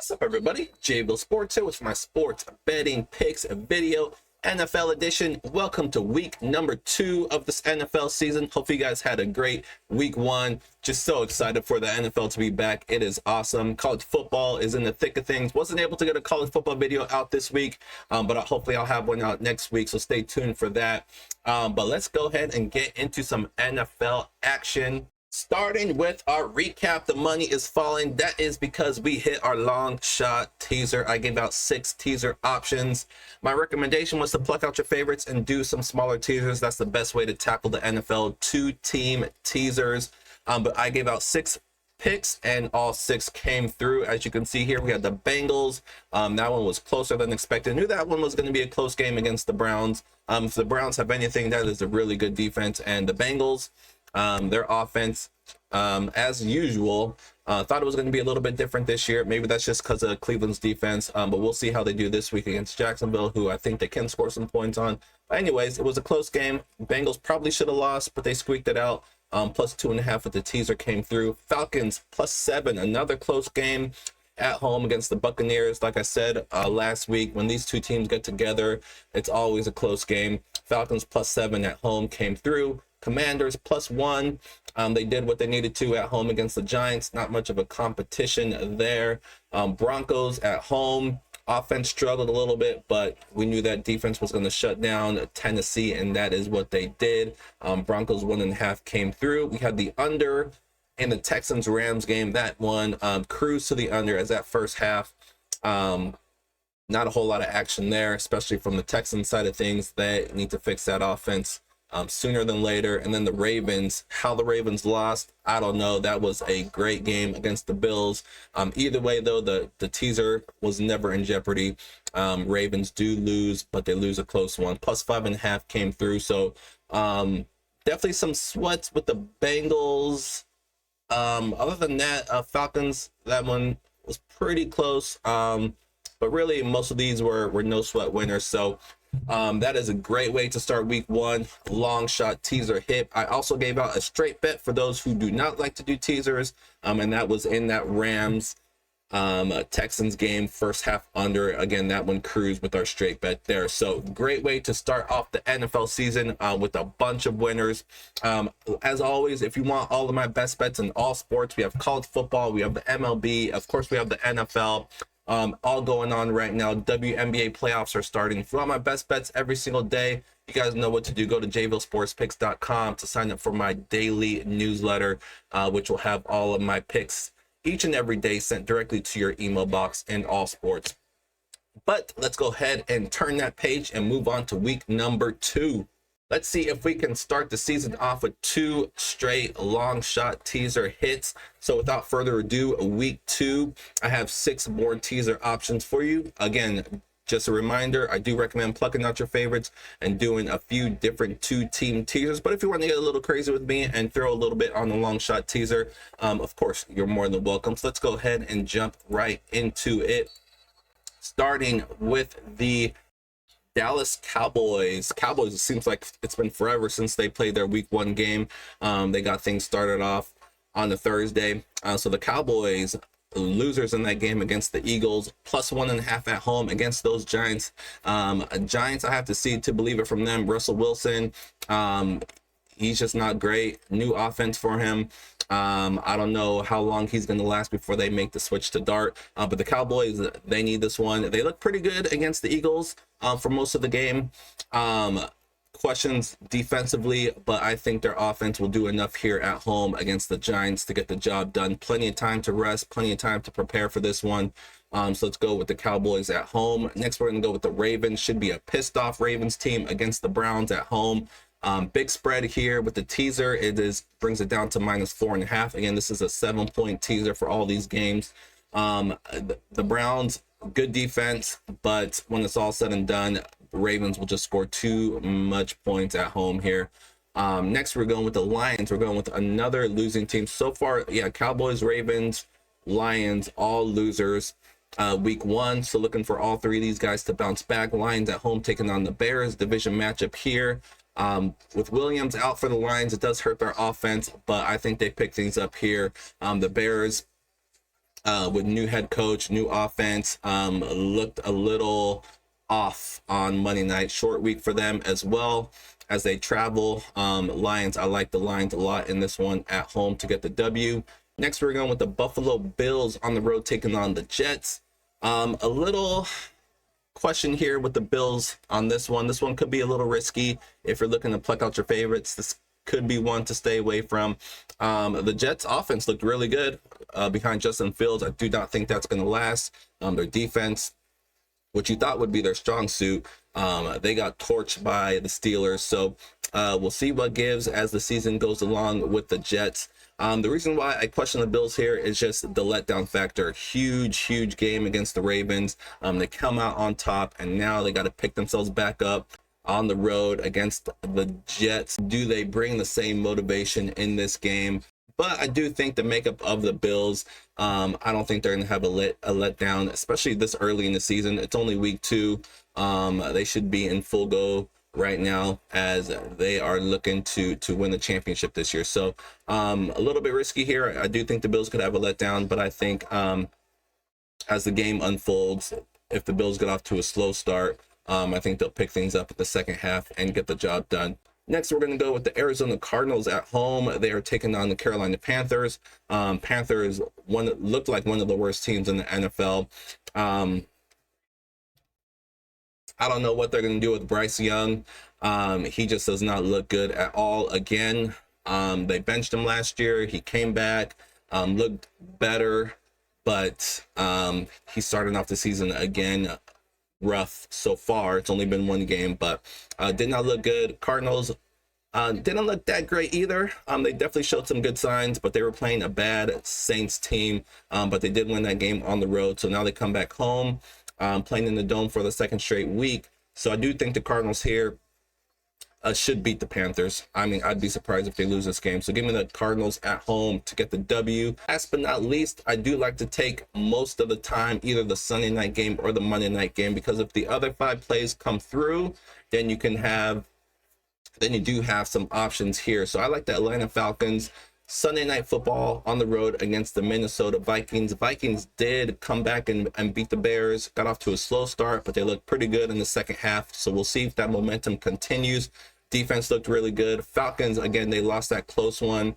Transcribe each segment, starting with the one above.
What's up, everybody? Jayville Sports here with my sports betting picks video, NFL edition. Welcome to week number 2 of this NFL season. Hope you guys had a great week 1. Just so excited for the NFL to be back. It is awesome. College football is in the thick of things. Wasn't able to get a college football video out this week, but hopefully I'll have one out next week, so stay tuned for that. But let's go ahead and get into some NFL action. Starting with our recap, the money is falling. That is because we hit our long shot teaser. I gave out 6 teaser options. My recommendation was to pluck out your favorites and do some smaller teasers. That's the best way to tackle the NFL 2-team teasers. But I gave out 6 picks and all 6 came through. As you can see here, we had the Bengals. That one was closer than expected. I knew that one was going to be a close game against the Browns. If the Browns have anything, that is a really good defense. And the Bengals, their offense, as usual, thought it was going to be a little bit different this year. Maybe that's just because of Cleveland's defense, but we'll see how they do this week against Jacksonville, who I think they can score some points on. But anyways, it was a close game. Bengals probably should have lost, but they squeaked it out. Plus 2.5 with the teaser came through. Falcons +7, another close game at home against the Buccaneers. Like I said last week, when these two teams get together, it's always a close game. Falcons +7 at home came through. Commanders +1. They did what they needed to at home against the Giants. Not much of a competition there. Broncos at home. Offense struggled a little bit, but we knew that defense was going to shut down Tennessee, and that is what they did. Broncos 1.5 came through. We had the under in the Texans-Rams game. That one cruised to the under as that first half. Not a whole lot of action there, especially from the Texans side of things. They need to fix that offense sooner than later. And then the Ravens, how the Ravens lost, I don't know. That was a great game against the Bills. Either way, though, the teaser was never in jeopardy. Ravens do lose, but they lose a close one. +5.5 came through. So definitely some sweats with the Bengals. Other than that, Falcons, that one was pretty close. But really, most of these were no sweat winners. So that is a great way to start week 1. Long shot teaser hit. I also gave out a straight bet for those who do not like to do teasers, and that was in that Rams Texans game, first half under. Again, that one cruised with our straight bet there. So great way to start off the NFL season with a bunch of winners. As always, if you want all of my best bets in all sports, we have college football, we have the MLB, of course we have the NFL. All going on right now. WNBA playoffs are starting. If you want my best bets every single day, you guys know what to do. Go to jayvillesportspicks.com to sign up for my daily newsletter, which will have all of my picks each and every day sent directly to your email box in all sports. But let's go ahead and turn that page and move on to week number 2. Let's see if we can start the season off with 2 straight long shot teaser hits. So without further ado, week 2, I have 6 more teaser options for you. Again, just a reminder, I do recommend plucking out your favorites and doing a few different 2-team teasers. But if you want to get a little crazy with me and throw a little bit on the long shot teaser, of course, you're more than welcome. So let's go ahead and jump right into it. Starting with the Dallas Cowboys. It seems like it's been forever since they played their week 1 game. They got things started off on the Thursday. So the Cowboys, losers in that game against the Eagles, +1.5 at home against those Giants. Giants, I have to see to believe it from them. Russell Wilson, he's just not great. New offense for him. I don't know how long he's going to last before they make the switch to Dart. But the Cowboys, they need this one. They look pretty good against the Eagles for most of the game. Questions defensively, but I think their offense will do enough here at home against the Giants to get the job done. Plenty of time to rest, plenty of time to prepare for this one. So let's go with the Cowboys at home. Next, we're going to go with the Ravens. Should be a pissed off Ravens team against the Browns at home. Big spread here with the teaser. Brings it down to -4.5. Again, this is a 7-point teaser for all these games. The Browns, good defense, but when it's all said and done, Ravens will just score too much points at home here. Next, we're going with the Lions. We're going with another losing team. So far, yeah, Cowboys, Ravens, Lions, all losers. Week 1, so looking for all 3 of these guys to bounce back. Lions at home taking on the Bears. Division matchup here. With Williams out for the Lions, it does hurt their offense, but I think they pick things up here. The Bears, with new head coach, new offense. Looked a little off on Monday night. Short week for them as well as they travel. Lions, I like the Lions a lot in this one at home to get the W. Next, we're going with the Buffalo Bills on the road taking on the Jets. A little question here with the Bills on this one. This one could be a little risky if you're looking to pluck out your favorites. This could be one to stay away from. The Jets offense looked really good behind Justin Fields. I do not think that's going to last. Their defense, which you thought would be their strong suit, they got torched by the Steelers. So we'll see what gives as the season goes along with the Jets. The reason why I question the Bills here is just the letdown factor. Huge game against the Ravens. They come out on top, and now they got to pick themselves back up on the road against the Jets. Do they bring the same motivation in this game? But I do think the makeup of the Bills, I don't think they're going to have a letdown, especially this early in the season. It's only week 2. They should be in full go right now as they are looking to win the championship this year. So a little bit risky here. I do think the Bills could have a letdown, but I think as the game unfolds, if the Bills get off to a slow start, I think they'll pick things up at the second half and get the job done. Next, we're going to go with the Arizona Cardinals at home. They are taking on the Carolina Panthers. Panthers looked like one of the worst teams in the NFL. I don't know what they're going to do with Bryce Young. He just does not look good at all again. They benched him last year. He came back, looked better, but he's starting off the season again rough so far. It's only been one game, but did not look good. Cardinals didn't look that great either. They definitely showed some good signs, but they were playing a bad Saints team, but they did win that game on the road. So now they come back home, playing in the Dome for the second straight week. So I do think the Cardinals here should beat the Panthers. I mean, I'd be surprised if they lose this game. So give me the Cardinals at home to get the W. Last but not least, I do like to take most of the time either the Sunday night game or the Monday night game, because if the other 5 plays come through, then you do have some options here. So I like the Atlanta Falcons Sunday night football on the road against the Minnesota Vikings. Vikings did come back and beat the Bears. Got off to a slow start, but they looked pretty good in the second half. So we'll see if that momentum continues. Defense looked really good. Falcons, again, they lost that close one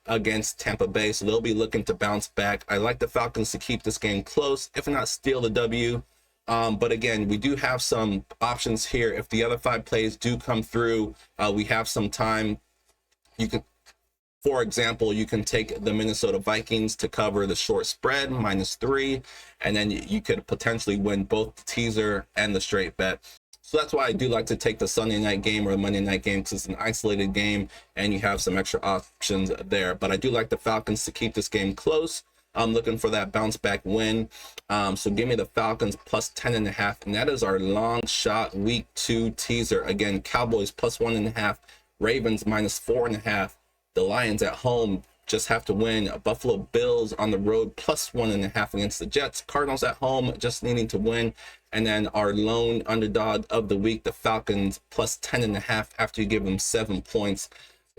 against Tampa Bay, so they'll be looking to bounce back. I like the Falcons to keep this game close, if not steal the W. But again, we do have some options here. If the other 5 plays do come through, we have some time. You can, for example, you can take the Minnesota Vikings to cover the short spread, -3, and then you could potentially win both the teaser and the straight bet. So that's why I do like to take the Sunday night game or the Monday night game, because it's an isolated game and you have some extra options there. But I do like the Falcons to keep this game close. I'm looking for that bounce back win. So give me the Falcons plus 10.5. And that is our long shot week 2 teaser. Again, Cowboys plus 1.5, Ravens -4.5. The Lions at home just have to win. Buffalo Bills on the road plus 1.5 against the Jets. Cardinals at home just needing to win. And then our lone underdog of the week, the Falcons plus 10.5 after you give them 7 points,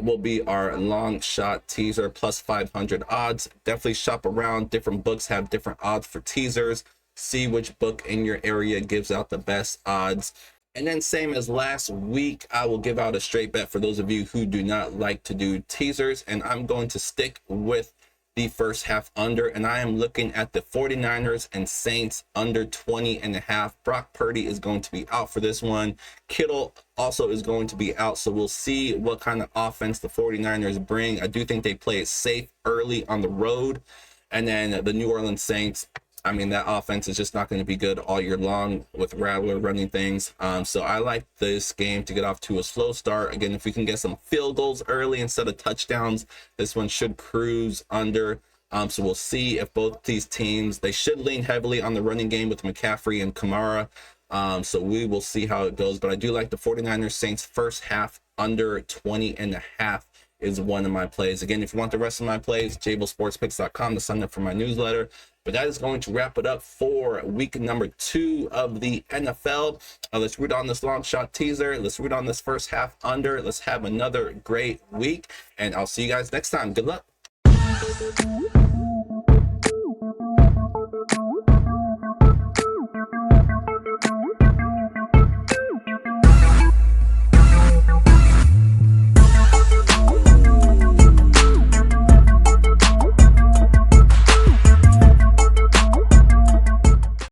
will be our long shot teaser plus 500 odds. Definitely shop around. Different books have different odds for teasers. See which book in your area gives out the best odds. And then same as last week, I will give out a straight bet for those of you who do not like to do teasers. And I'm going to stick with the first half under. And I am looking at the 49ers and Saints under 20.5. Brock Purdy is going to be out for this one. Kittle also is going to be out. So we'll see what kind of offense the 49ers bring. I do think they play it safe early on the road. And then the New Orleans Saints, I mean, that offense is just not going to be good all year long with Rattler running things. So I like this game to get off to a slow start. Again, if we can get some field goals early instead of touchdowns, this one should cruise under. So we'll see if both these teams, they should lean heavily on the running game with McCaffrey and Kamara. So we will see how it goes. But I do like the 49ers Saints first half under 20.5 is one of my plays. Again, if you want the rest of my plays, jablesportspicks.com to sign up for my newsletter. But that is going to wrap it up for week number 2 of the NFL. Let's root on this long shot teaser. Let's root on this first half under. Let's have another great week. And I'll see you guys next time. Good luck.